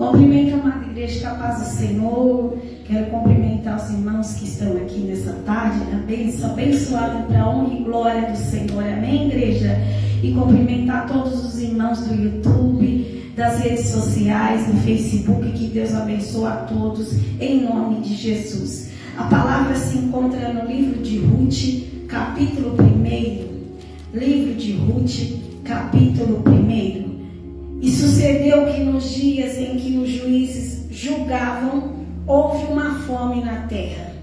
Cumprimento a amada igreja com a paz do Senhor. Quero cumprimentar os irmãos que estão aqui nessa tarde, abençoada para a honra e glória do Senhor. Amém, igreja? E cumprimentar todos os irmãos do YouTube, das redes sociais, do Facebook. Que Deus abençoe a todos, em nome de Jesus. A palavra se encontra no livro de Ruth, capítulo 1. Livro de Ruth, capítulo 1. E sucedeu que nos dias em que os juízes julgavam, houve uma fome na terra,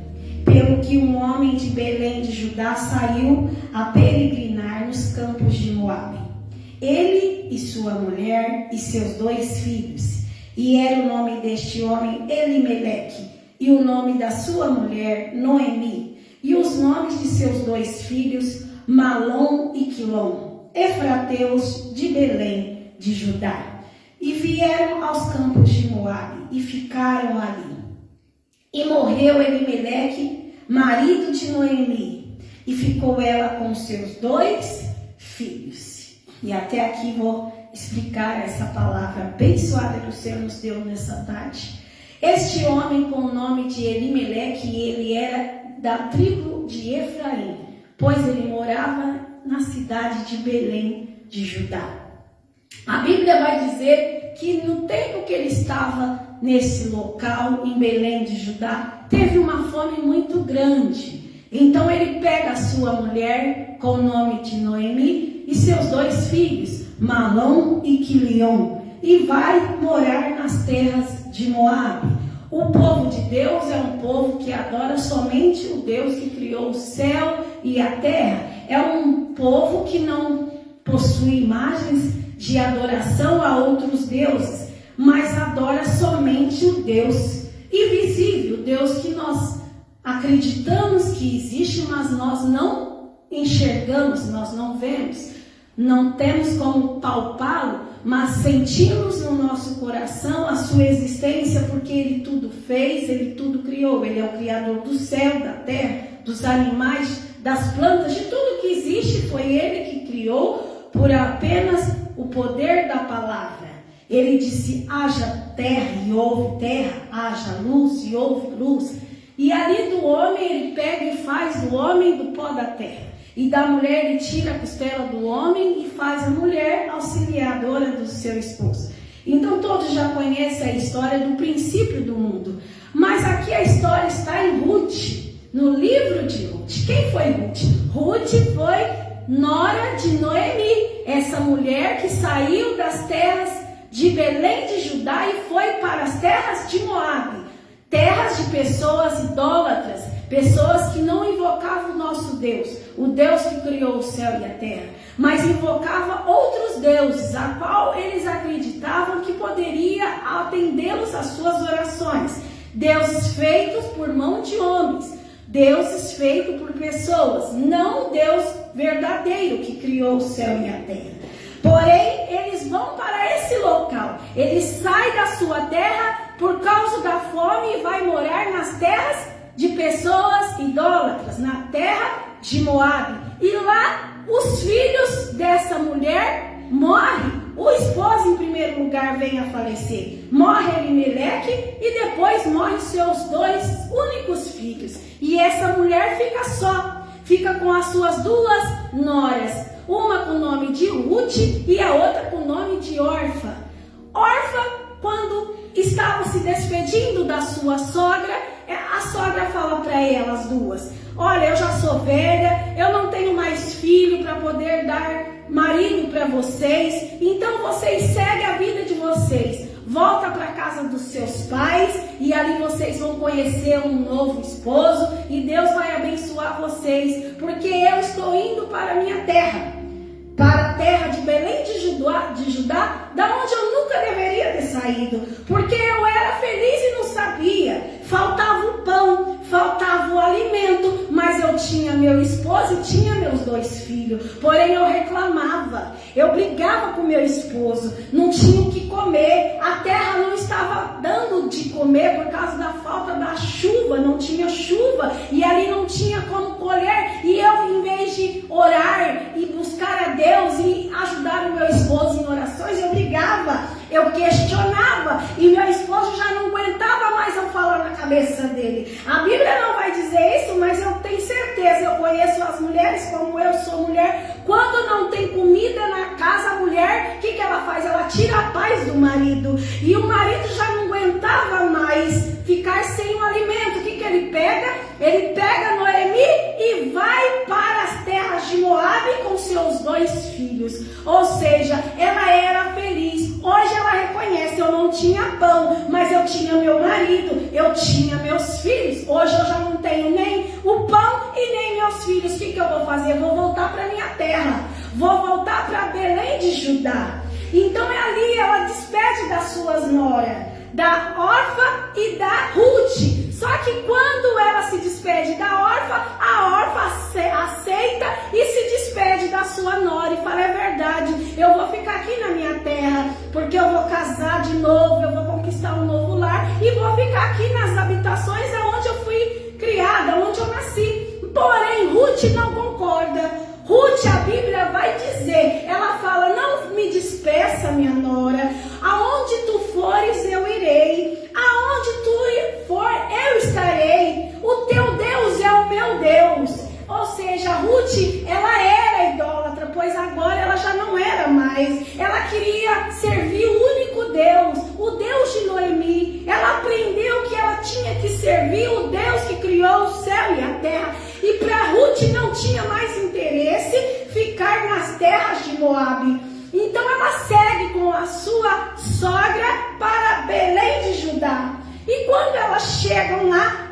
pelo que um homem de Belém de Judá saiu a peregrinar nos campos de Moabe. Ele e sua mulher e seus 2 filhos, e era o nome deste homem Elimeleque, e o nome da sua mulher Noemi, e os nomes de seus 2 filhos Malom e Quilom, efrateus de Belém de Judá. E vieram aos campos de Moabe e ficaram ali. E morreu Elimeleque, marido de Noemi, e ficou ela com seus 2 filhos. E até aqui vou explicar essa palavra abençoada que o Senhor nos deu nessa tarde. Este homem com o nome de Elimeleque, ele era da tribo de Efraim, pois ele morava na cidade de Belém de Judá. A Bíblia vai dizer que no tempo que ele estava nesse local, em Belém de Judá, teve uma fome muito grande. Então ele pega a sua mulher com o nome de Noemi e seus 2 filhos, Malom e Quilion, e vai morar nas terras de Moabe. O povo de Deus é um povo que adora somente o Deus que criou o céu e a terra. É um povo que não possui imagens de adoração a outros deuses, mas adora somente o Deus invisível, o Deus que nós acreditamos que existe, mas nós não enxergamos, nós não vemos, não temos como palpá-lo, mas sentimos no nosso coração a sua existência, porque Ele tudo fez, Ele tudo criou. Ele é o Criador do céu, da terra, dos animais, das plantas, de tudo que existe. Foi Ele que criou por apenas o poder da palavra. Ele disse: haja terra e houve terra, haja luz e houve luz. E ali do homem ele pega e faz do homem do pó da terra. E da mulher ele tira a costela do homem e faz a mulher auxiliadora do seu esposo. Então todos já conhecem a história do princípio do mundo. Mas aqui a história está em Ruth, no livro de Ruth. Quem foi Ruth? Ruth foi nora de Noemi, essa mulher que saiu das terras de Belém de Judá e foi para as terras de Moabe, terras de pessoas idólatras, pessoas que não invocavam o nosso Deus, o Deus que criou o céu e a terra, mas invocava outros deuses, a qual eles acreditavam que poderia atendê-los às suas orações, deuses feitos por mão de homens, deuses feitos por pessoas, não o Deus verdadeiro que criou o céu e a terra. Porém, eles vão para esse local, eles saem da sua terra por causa da fome e vai morar nas terras de pessoas idólatras, na terra de Moabe. E lá os filhos dessa mulher morrem. O esposo em primeiro lugar vem a falecer. Morre Elimeleque e depois morrem seus 2 únicos filhos. E essa mulher fica só, fica com as suas 2 noras. Uma com o nome de Ruth e a outra com o nome de Orfa. Orfa, quando estava se despedindo da sua sogra, a sogra fala para elas 2: olha, eu já sou velha, eu não tenho mais filho para poder dar marido para vocês, então vocês seguem a vida de vocês. Volta para a casa dos seus pais e ali vocês vão conhecer um novo esposo e Deus vai abençoar vocês, porque eu estou indo para a minha terra, para a terra de Belém de Judá, da onde eu nunca deveria ter saído, porque eu era feliz e não sabia. Faltava o pão, faltava o alimento, mas eu tinha meu esposo e tinha meus 2 filhos. Porém eu reclamava, eu brigava com meu esposo, não tinha o que comer, a terra não estava dando de comer por causa da falta da chuva, não tinha chuva e ali não tinha como colher. E eu, em vez de orar e buscar a Deus e ajudar o meu esposo em orações, eu brigava, eu questionava, falava, e meu esposo já não aguentava mais eu falar na cabeça dele. A Bíblia não vai dizer isso, mas eu tenho certeza, eu conheço as mulheres, como eu sou mulher, quando não tem comida na casa, a mulher, o que ela faz? Ela tira a paz do marido, e o marido já não aguentava mais ficar sem o alimento. O que ele pega? Ele pega Noemi e vai para as terras de Moabe com seus 2 filhos. Ou seja, ela era feliz. Hoje ela reconhece, eu não tinha pão, mas eu tinha meu marido, eu tinha meus filhos. Hoje eu já não tenho nem o pão e nem meus filhos. O que eu vou fazer? Eu vou voltar para minha terra, vou voltar para Belém de Judá. Então ali ela despede das suas noras, da Orfa e da Ruth. Só que quando ela se despede da Orfa, a Orfa aceita e se despede da sua nora e fala: é verdade, eu vou ficar aqui na minha terra, porque eu vou casar de novo, eu vou conquistar um novo lar e vou ficar aqui nas habitações onde eu fui criada, onde eu nasci. Porém, Ruth não concorda. Ruth, a Bíblia vai dizer, ela fala: não me despeça, minha nora, aonde tu fores eu irei, aonde tu for eu estarei, o teu Deus é o meu Deus. Ou seja, Ruth, ela era idólatra, pois agora ela já não era mais. Ela queria servir o único Deus, o Deus de Noemi. Ela aprendeu que ela tinha que servir o Deus que criou o céu e a terra. E para Ruth não tinha mais interesse ficar nas terras de Moabe. Então ela segue com a sua sogra para Belém de Judá. E quando elas chegam lá,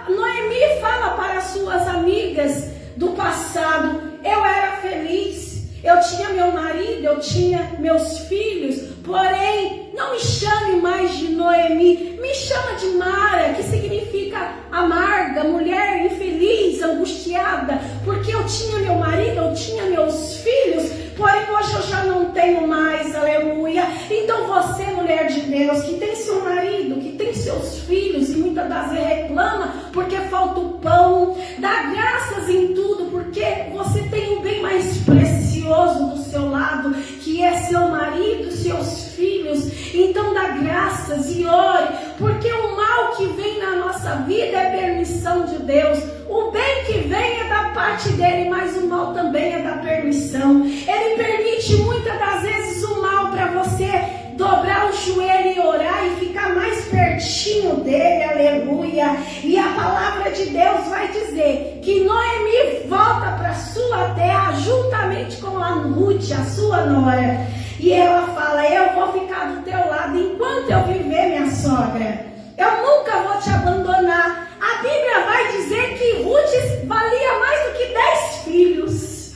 Noemi fala para suas amigas do passado: eu era feliz, eu tinha meu marido, eu tinha meus filhos, porém não me chame mais de Noemi, me chama de Mara, que significa amarga, mulher infeliz, angustiada, porque eu tinha meu marido, eu tinha meus filhos, porém hoje eu já não tenho mais, aleluia. Então você, mulher de Deus, que tem seu marido, que tem seus filhos, e muitas das vezes reclama porque falta o pão, dá graças em tudo, porque você tem um bem mais precioso do seu lado, que é seu marido, seus filhos. Então dá graças e ore, porque o mal que vem na nossa vida é permissão de Deus. O bem que vem é da parte dele, mas o mal também é da permissão. Ele permite muitas das vezes o mal para você dobrar o joelho e orar e ficar mais pertinho dele, aleluia. E a palavra de Deus vai dizer que Noemi volta para sua terra juntamente com a Ruth, a sua nora. E ela fala: eu vou ficar do teu lado enquanto eu viver, minha sogra. Eu nunca vou te abandonar. A Bíblia vai dizer que Ruth valia mais do que 10 filhos.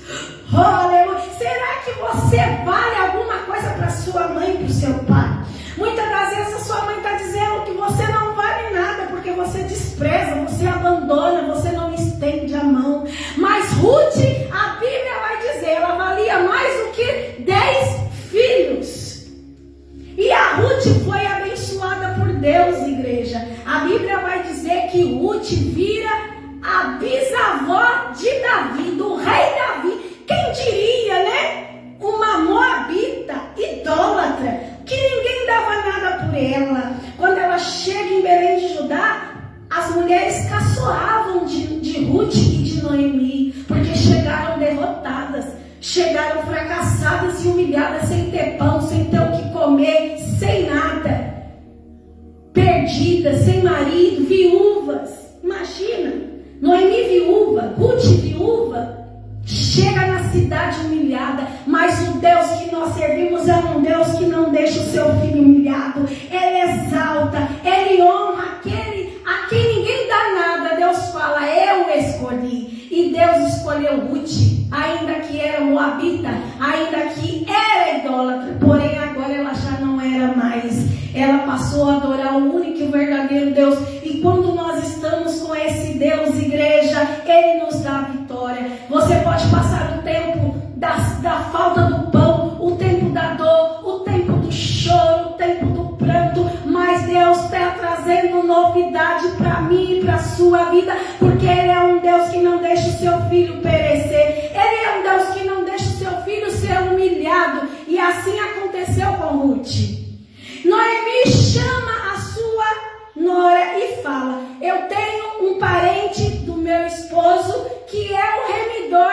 Oh, aleluia. Será que você vale alguma coisa para sua mãe e para o seu pai? Muitas das vezes a sua mãe está dizendo que você não vale nada, porque você despreza, você abandona, você não estende a mão. Mas Ruth, a Bíblia vai dizer, ela valia mais do que 10 filhos. E a Ruth foi abençoada por Deus, igreja. A Bíblia vai dizer que Ruth vira a bisavó de Davi, do rei Davi. Quem diria, né? Uma moabita, idólatra, que ninguém dava nada por ela. Quando ela chega em Belém de Judá, as mulheres caçoavam de Ruth e de Noemi, porque chegaram derrotadas, chegaram fracassadas e humilhadas, sem ter pão, sem ter o que comer, sem nada, perdidas, sem marido, viúvas. Imagina, Noemi viúva, Ruth viúva, chega na cidade humilhada, mas o Deus que nós servimos é um Deus que não deixa o seu filho humilhado. Ele exalta, ele honra aquele a quem ninguém dá nada. Deus fala: eu escolhi. E Deus escolheu Ruth, ainda que era moabita, ainda que era idólatra, porém agora ela já não era mais. Ela passou a adorar o único e verdadeiro Deus. E quando nós estamos com esse Deus, igreja, Ele nos dá a vitória. Você pode passar o tempo da falta do pão, o tempo da dor, o tempo do choro, o tempo do pranto, mas Deus está trazendo novidade para mim e para a sua vida, porque Ele é um Deus que não deixa o seu filho perecer. Ele é um Deus que não deixa o seu filho ser humilhado. E assim aconteceu com Ruth. Noemi fala: eu tenho um parente do meu esposo que é o remidor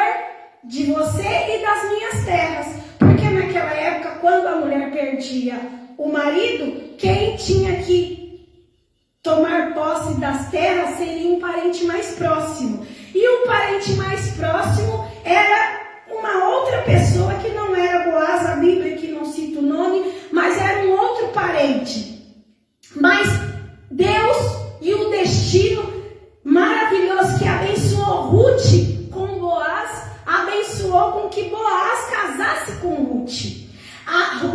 de você e das minhas terras. Porque naquela época, quando a mulher perdia o marido, quem tinha que tomar posse das terras seria um parente mais próximo. E o parente mais próximo era uma outra pessoa que não era Boaz, a Bíblia aqui não cita o nome, mas era um outro parente. Mas Deus e o destino maravilhoso que abençoou Ruth com Boaz, abençoou com que Boaz casasse com Ruth.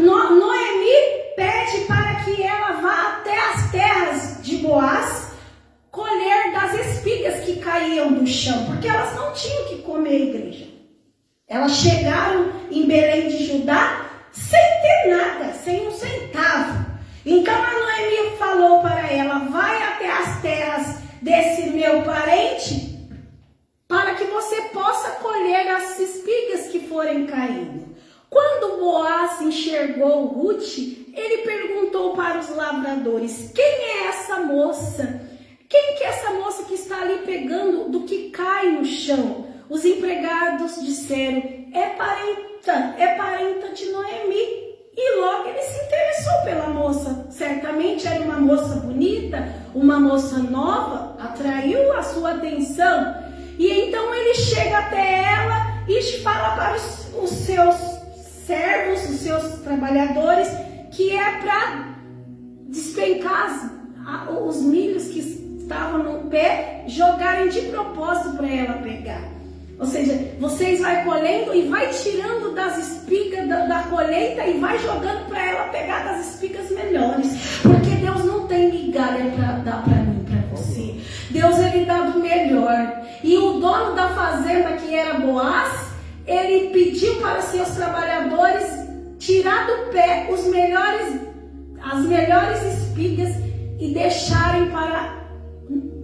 Noemi pede para que ela vá até as terras de Boaz colher das espigas que caíam do chão, porque elas não tinham que comer, igreja. Elas chegaram em Belém de Judá sem ter nada, sem um centavo. Então a Noemi falou para ela: vai até as terras desse meu parente para que você possa colher as espigas que forem caindo. Quando Boaz enxergou Ruth, ele perguntou para os lavradores: quem é essa moça? Quem que é essa moça que está ali pegando do que cai no chão? Os empregados disseram: é parenta de Noemi. E logo ele se interessou pela moça. Certamente era uma moça bonita, uma moça nova, atraiu a sua atenção. E então ele chega até ela e fala para os seus servos, os seus trabalhadores, que é para despencar os milhos que estavam no pé, jogarem de propósito para ela pegar. Ou seja, vocês vai colhendo e vai tirando das espigas da colheita e vai jogando para ela pegar das espigas melhores. Porque Deus não tem migalha para dar para mim, para você. Deus, ele dá do melhor. E o dono da fazenda, que era Boaz, ele pediu para seus trabalhadores tirar do pé as melhores espigas e deixarem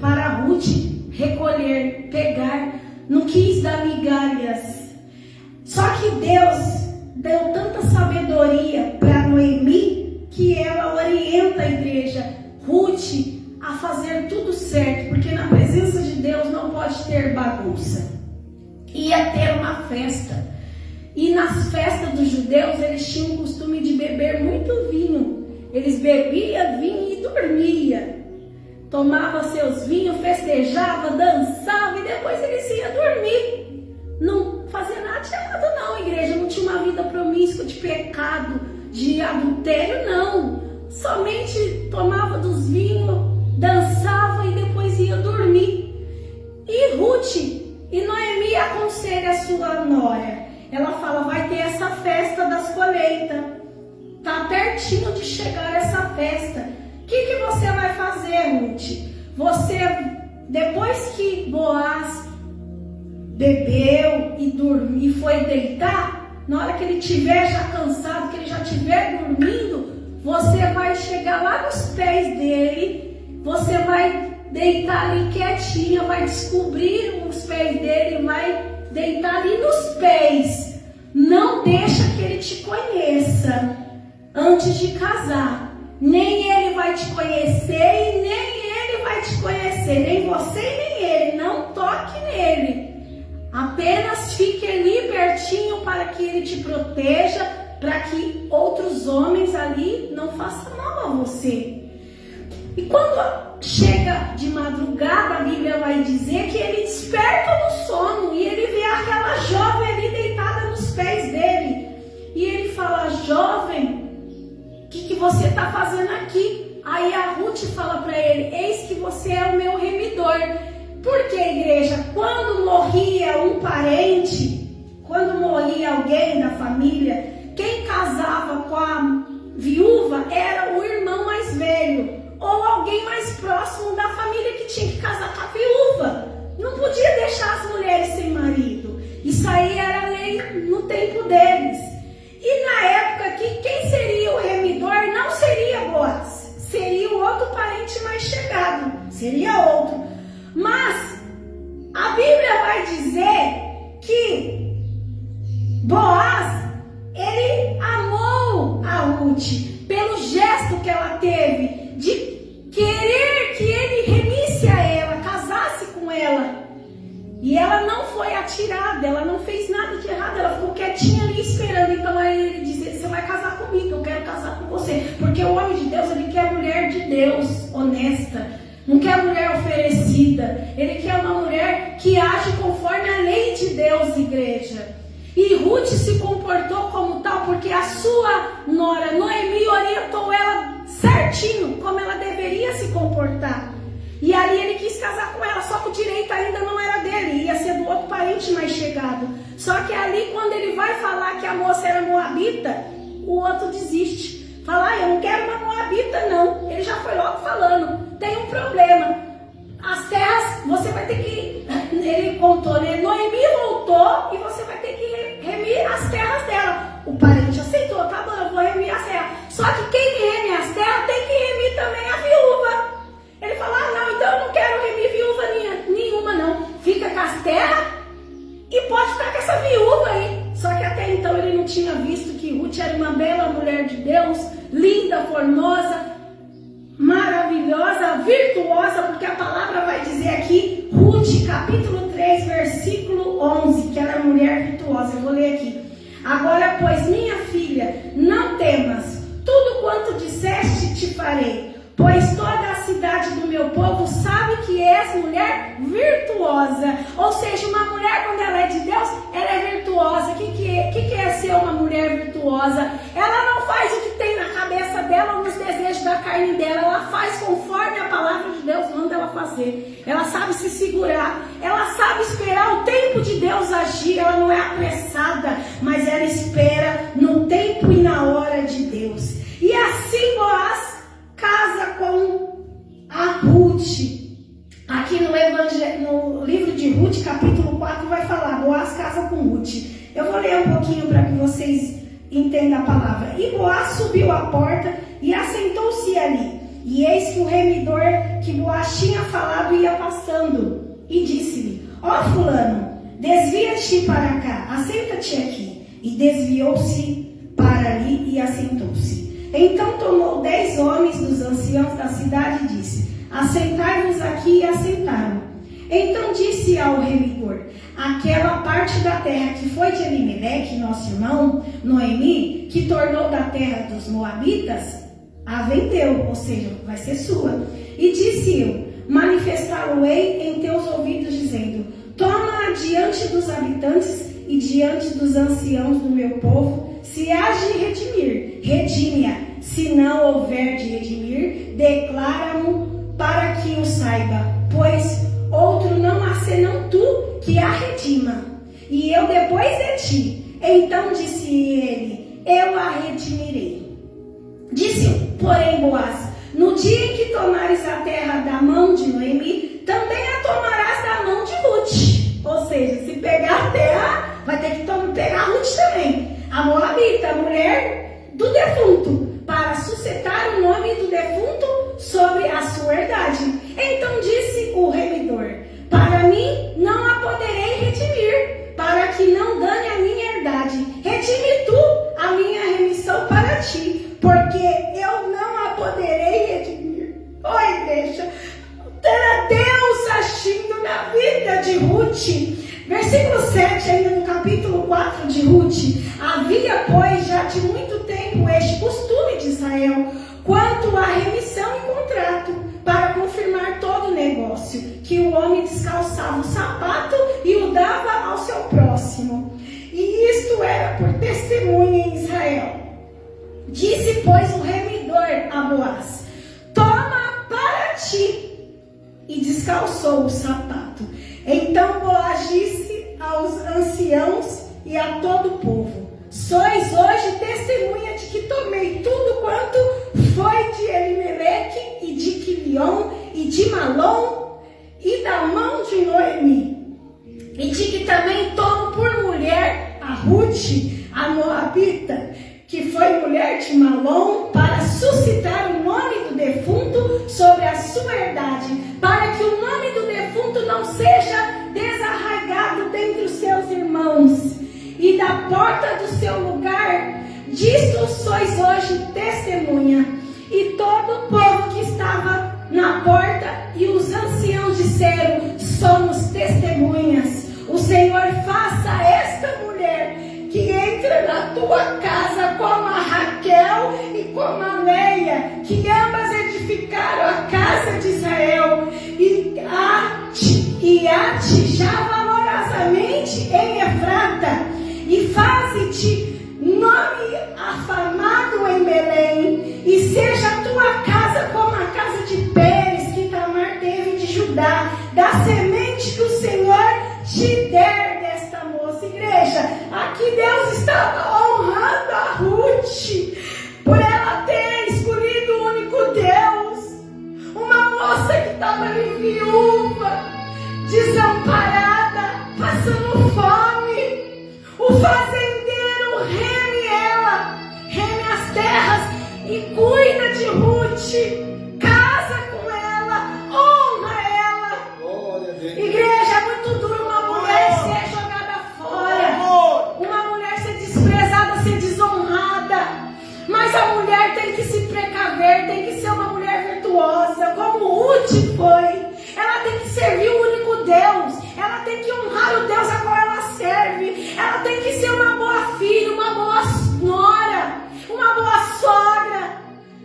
para Ruth recolher, pegar. Não quis dar migalhas. Só que Deus deu tanta sabedoria para Noemi que ela orienta a igreja, Ruth, a fazer tudo certo, porque na presença de Deus não pode ter bagunça. Ia ter uma festa. E nas festas dos judeus eles tinham o costume de beber muito vinho. Eles bebiam vinho e dormiam. Tomava seus vinhos, festejava, dançava e depois eles iam dormir. Não fazia nada de errado não, igreja. Não tinha uma vida promíscua de pecado, de adultério, não. Somente tomava dos vinhos, dançava e depois ia dormir. E Ruth e Noemi aconselha a sua nora. Ela fala: vai ter essa festa das colheitas. Tá pertinho de chegar essa festa. O que você vai fazer, Ruth? Você, depois que Boaz bebeu e dormiu e foi deitar, na hora que ele estiver já cansado, que ele já estiver dormindo, você vai chegar lá nos pés dele, você vai deitar ali quietinha, vai descobrir os pés dele, vai deitar ali nos pés. Não deixa que ele te conheça antes de casar. Nem ele vai te conhecer e nem ele vai te conhecer, nem você e nem ele. Não toque nele. Apenas fique ali pertinho para que ele te proteja, para que outros homens ali não façam mal a você. E quando chega de madrugada, a Bíblia vai dizer que ele desperta do sono e ele vê aquela jovem ali deitada nos pés dele. E ele fala: jovem, o que você está fazendo aqui? Aí a Ruth fala para ele: eis que você é o meu remidor. Porque, igreja, quando morria um parente, quando morria alguém da família, quem casava com a viúva era o irmão mais velho ou alguém mais próximo da família que tinha que casar com a viúva. Não podia deixar as mulheres sem marido. Isso aí era lei no tempo deles. E na época aqui, quem seria o remidor não seria Boaz, seria o outro parente mais chegado, seria outro. Mas a Bíblia vai dizer que Boaz, ele amou a Ruth pelo gesto que ela teve de querer que ele E ela não foi atirada, ela não fez nada de errado, ela ficou quietinha ali esperando. Então aí ele disse: você vai casar comigo, eu quero casar com você. Porque o homem de Deus, ele quer mulher de Deus, honesta. Não quer mulher oferecida. Ele quer uma mulher que age conforme a lei de Deus, igreja. E Ruth se comportou como tal porque a sua nora Noemi orientou ela certinho como ela deveria se comportar. E ali ele quis casar com ela, só que o direito ainda não era dele, ia ser do outro parente mais chegado. Só que ali, quando ele vai falar que a moça era moabita, o outro desiste. Fala: eu não quero uma moabita não. Ele já foi logo falando: tem um problema. As terras, você vai ter que... Ele contou, né? Noemi voltou e você vai ter que remir as terras dela. O parente aceitou: tá bom, eu vou remir as terras. Só que quem reme as terras tem que remir também a viúva. Ele falou: não, então eu não quero remir viúva nenhuma não. Fica com as terras e pode ficar com essa viúva aí. Só que até então ele não tinha visto que Ruth era uma bela mulher de Deus, linda, formosa, maravilhosa, virtuosa, porque a palavra vai dizer aqui, Ruth, capítulo 3, versículo 11, que ela é mulher virtuosa. Eu vou ler aqui. Agora, pois, minha filha, não temas, tudo quanto disseste te farei, pois toda a cidade do meu povo sabe que és mulher virtuosa. Ou seja, uma mulher, quando ela é de Deus, ela é virtuosa. O que é ser uma mulher virtuosa? Ela não faz o que tem na cabeça dela ou nos desejos da carne dela. Ela faz conforme a palavra de Deus manda ela fazer. Ela sabe se segurar. Ela sabe esperar o tempo de Deus agir. Ela não é apressada, mas ela espera no tempo e na hora de Deus. E assim Boaz casa com a Ruth. Aqui no livro de Ruth, capítulo 4, vai falar: Boaz casa com Ruth. Eu vou ler um pouquinho para que vocês entendam a palavra. E Boaz subiu à porta e assentou-se ali. E eis que o remidor que Boaz tinha falado ia passando. E disse-lhe: ó fulano, desvia-te para cá, assenta-te aqui. E desviou-se para ali e assentou-se. Então tomou 10 homens dos anciãos da cidade e disse: assentai-vos aqui. E assentaram. Então disse ao remidor: aquela parte da terra que foi de Elimeleque, nosso irmão, Noemi, que tornou da terra dos moabitas, a vendeu, ou seja, vai ser sua. E disse eu: manifestá-lo-ei em teus ouvidos, dizendo: toma-a diante dos habitantes e diante dos anciãos do meu povo, se hás de redimir, redime-a. Se não houver de redimir, declara-mo para que o saiba, pois outro não há senão tu que a redima, e eu depois de ti. Então disse ele: eu a redimirei. Disse, porém, Boaz: no dia em que tomares a terra da mão de Noemi, também a tomarás da mão de Ruth. Ou seja, se pegar a terra, vai ter que pegar a Ruth também, a moabita, a mulher do defunto, para suscitar o nome do defunto sobre a sua herdade. Então disse o remidor: para mim não a poderei redimir, para que não dane a minha herdade. Redime tu a minha remissão para ti, porque eu não a poderei redimir. Ó igreja, era Deus agindo na vida de Ruth. Versículo 7, ainda no capítulo 4 de Ruth: havia, pois, já de muito tempo este costume de Israel, quanto à remissão e contrato, para confirmar todo o negócio, que o homem descalçava o sapato e o dava ao seu próximo. E isto era por testemunha em Israel. Disse, pois, o remidor a Boaz: toma para ti. E descalçou o sapato. Então Boaz disse aos anciãos e a todo o povo: sois hoje testemunha de que tomei tudo quanto foi de Elimeleque e de Quilion e de Malom e da mão de Noemi, e de que também tomo por mulher a Ruth, a moabita, que foi mulher de Malom, para suscitar o nome do defunto sobre a sua herdade, para que o nome do defunto não seja desarraigado dentre os seus irmãos. E da porta do seu lugar, disto sois hoje testemunha. E todo o povo que estava na porta e os anciãos disseram: somos testemunhas. que ambas edificaram a casa de Israel e ate-já valorosamente em Efrata, e faze-te nome afamado em Belém, e seja a tua casa como a casa de Pérez, que Tamar teve de Judá, da semente que o Senhor te der desta moça. Igreja, aqui Deus estava honrando a Ruth, por ela ter escolhido o único Deus, uma moça que estava ali viúva, desamparada, passando fome. O fazendeiro reme as terras e cuida de Ruth, casa com ela, honra ela. Igreja, é muito duro uma mulher ser jogada fora, uma mulher ser desprezada, ser desonrada, mas a mulher tem que se precaver, tem que ser uma mulher virtuosa, como Ruth foi. Ela tem que servir o único Deus, ela tem que honrar o Deus a qual ela serve, ela tem que ser uma boa filha, uma boa nora, uma boa sogra.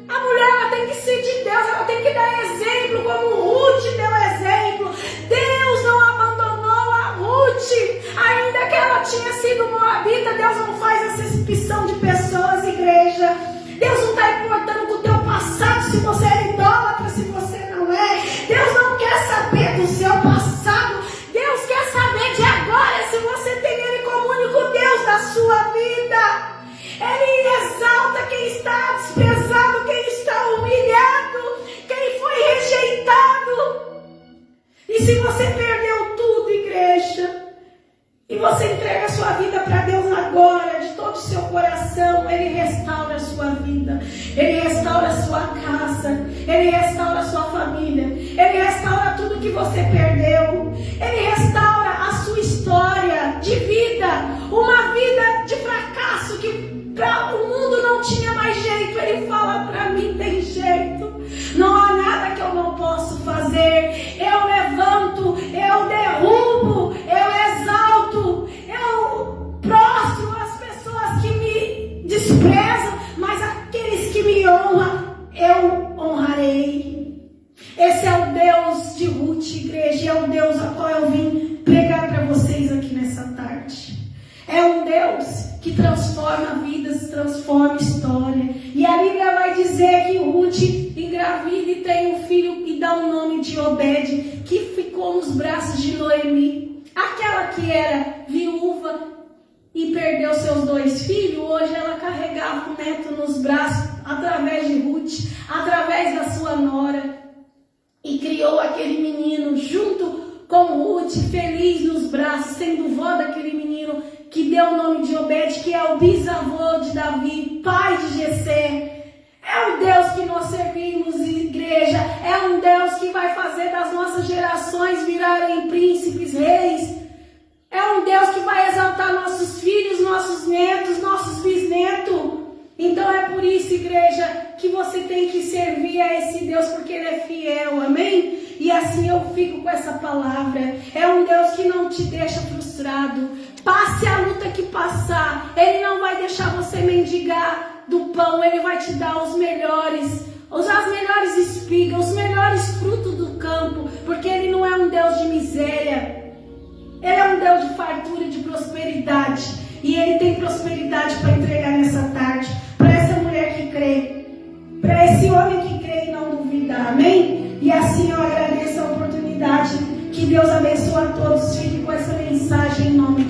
A mulher, ela tem que ser de Deus, ela tem que dar exemplo, como Ruth deu exemplo. Deus não abandonou a Ruth, ainda que ela tinha sido moabita. Deus não faz essa exceção de pessoas, igreja. Deus não está importando com o teu passado, se você é idólatra, se você não é. Deus não quer saber do seu passado, Deus quer saber de agora, se você tem Ele como único Deus da sua vida. Ele exalta quem está desprezado, quem está humilhado, quem foi rejeitado. E se você perdeu tudo, igreja, e você entrega a sua vida para Deus agora, de todo o seu coração, Ele restaura a sua vida, Ele restaura a sua casa, Ele restaura a sua família, Ele restaura tudo que você perdeu, Ele restaura a sua história de vida, uma vida de fracasso que para o mundo não tinha mais jeito. Ele fala: para mim tem jeito, não há nada que eu não posso fazer. Eu levanto, eu derrubo, eu exalto, eu prostro as pessoas que me desprezam, mas aqueles que me honram, eu honrarei. Esse é o Deus de Ruth, igreja, é o Deus a qual eu vim pregar para vocês aqui nessa tarde. É um Deus que transforma vidas, transforma história. E a Bíblia vai dizer que Ruth engravida e tem um filho e dá o nome de Obed, que ficou nos braços de Noemi. Aquela que era viúva e perdeu seus 2 filhos, hoje ela carregava o neto nos braços através de Ruth, através da sua nora, e criou aquele menino junto com Ruth, feliz nos braços, sendo vó daquele menino, que deu o nome de Obed, que é o bisavô de Davi, pai de Jessé. É o Deus que nós servimos, igreja. É um Deus que vai fazer das nossas gerações virarem príncipes, reis. É um Deus que vai exaltar nossos filhos, nossos netos, nossos bisnetos. Então é por isso, igreja, que você tem que servir a esse Deus, porque Ele é fiel, amém? E assim eu fico com essa palavra. É um Deus que não te deixa frustrado. Passe a luta que passar, Ele não vai deixar você mendigar do pão. Ele vai te dar os melhores, as melhores espigas, os melhores frutos do campo, porque Ele não é um Deus de miséria. Ele é um Deus de fartura e de prosperidade, e Ele tem prosperidade para entregar nessa tarde, para essa mulher que crê, para esse homem que crê e não duvida, amém? E assim eu agradeço a oportunidade. Que Deus abençoe a todos. Fique com essa mensagem em nome